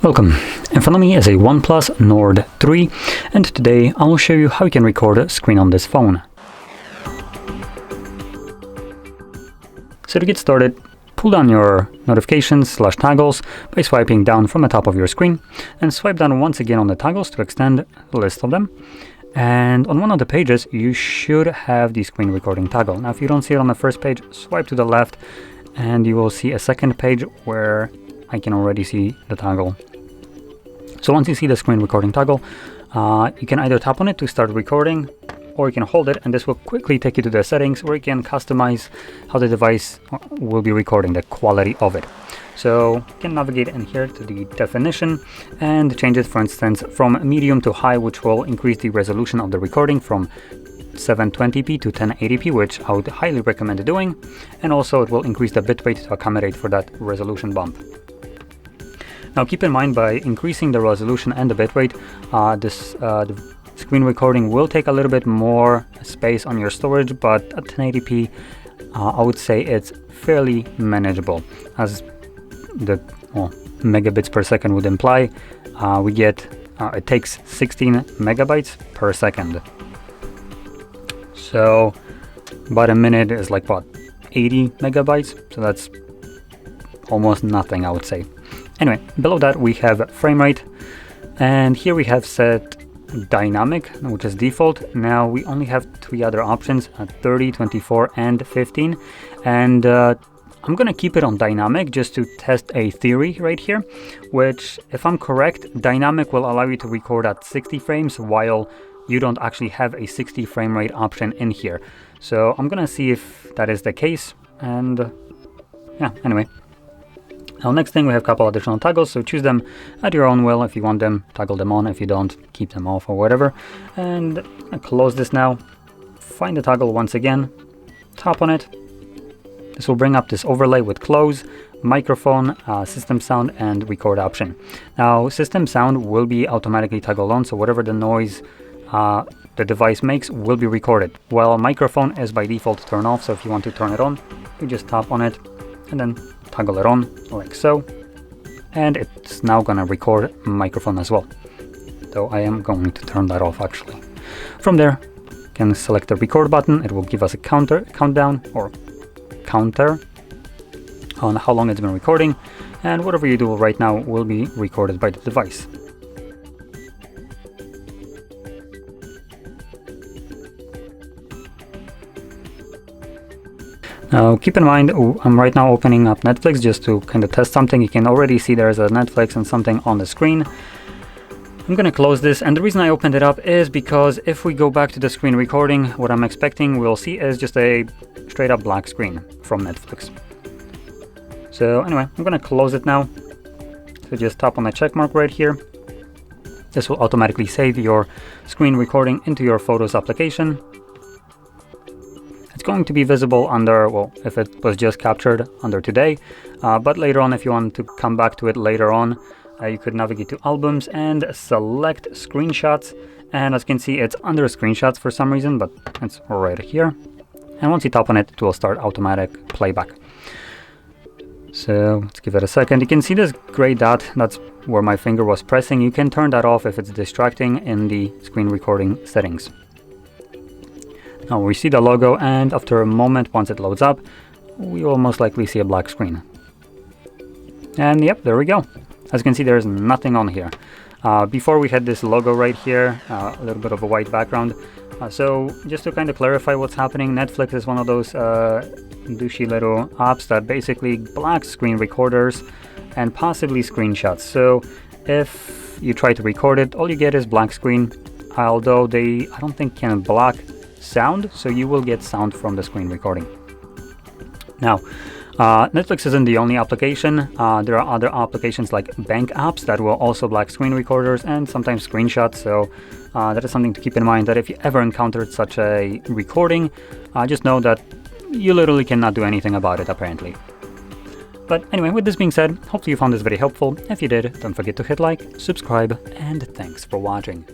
Welcome. In front of me is a OnePlus Nord 3, and today I will show you how you can record a screen on this phone. So to get started, pull down your notifications/toggles by swiping down from the top of your screen, and swipe down once again on the toggles to extend the list of them. And on one of the pages, you should have the screen recording toggle. Now, if you don't see it on the first page, swipe to the left, and you will see a second page where I can already see the toggle. So once you see the screen recording toggle, you can either tap on it to start recording, or you can hold it, and this will quickly take you to the settings where you can customize how the device will be recording, the quality of it. So you can navigate in here to the definition and change it, for instance, from medium to high, which will increase the resolution of the recording from 720p to 1080p, which I would highly recommend doing. And also it will increase the bitrate to accommodate for that resolution bump. Now keep in mind, by increasing the resolution and the bitrate, the screen recording will take a little bit more space on your storage, but at 1080p, I would say it's fairly manageable. As the megabits per second would imply, it takes 16 megabytes per second. So about a minute is like what, 80 megabytes? So that's almost nothing, I would say. Anyway, below that we have frame rate, and here we have set dynamic, which is default. Now we only have three other options at 30, 24 and 15, and I'm gonna keep it on dynamic just to test a theory right here, which, if I'm correct, dynamic will allow you to record at 60 frames while you don't actually have a 60 frame rate option in here. So I'm gonna see if that is the case, and yeah, anyway. Now, next thing, we have a couple additional toggles, so choose them at your own will. If you want them, toggle them on. If you don't, keep them off or whatever. And I close this now. Find the toggle once again, tap on it. This will bring up this overlay with close, microphone, system sound, and record option. Now, system sound will be automatically toggled on, so whatever the noise the device makes will be recorded. While microphone is by default turned off, so if you want to turn it on, you just tap on it and then toggle it on like so, and it's now gonna record microphone as well, though I am going to turn that off actually. From there, you can select the record button. It will give us a counter on how long it's been recording, and whatever you do right now will be recorded by the device. Now keep in mind, I'm right now opening up Netflix just to kind of test something. You can already see there's a Netflix and something on the screen. I'm gonna close this, and the reason I opened it up is because if we go back to the screen recording, what I'm expecting we'll see is just a straight up black screen from Netflix. So anyway, I'm gonna close it now. So just tap on the check mark right here. This will automatically save your screen recording into your Photos application. It's going to be visible under, well, if it was just captured, under Today, but later on, if you want to come back to it later on, you could navigate to Albums and select Screenshots, and as you can see, it's under Screenshots for some reason, but it's right here. And once you tap on it, it will start automatic playback. So let's give it a second. You can see this gray dot, that's where my finger was pressing. You can turn that off if it's distracting in the screen recording settings. Now we see the logo, and after a moment, once it loads up, we will most likely see a black screen. And yep, there we go. As you can see, there's nothing on here. Before we had this logo right here, a little bit of a white background. So just to kind of clarify what's happening, Netflix is one of those douchey little apps that basically blocks screen recorders and possibly screenshots. So if you try to record it, all you get is black screen, although I don't think can block sound, so you will get sound from the screen recording. Now, Netflix isn't the only application. There are other applications like bank apps that will also block screen recorders and sometimes screenshots, so that is something to keep in mind, that if you ever encountered such a recording, just know that you literally cannot do anything about it, apparently. But anyway, with this being said, hopefully you found this very helpful. If you did, don't forget to hit like, subscribe, and thanks for watching.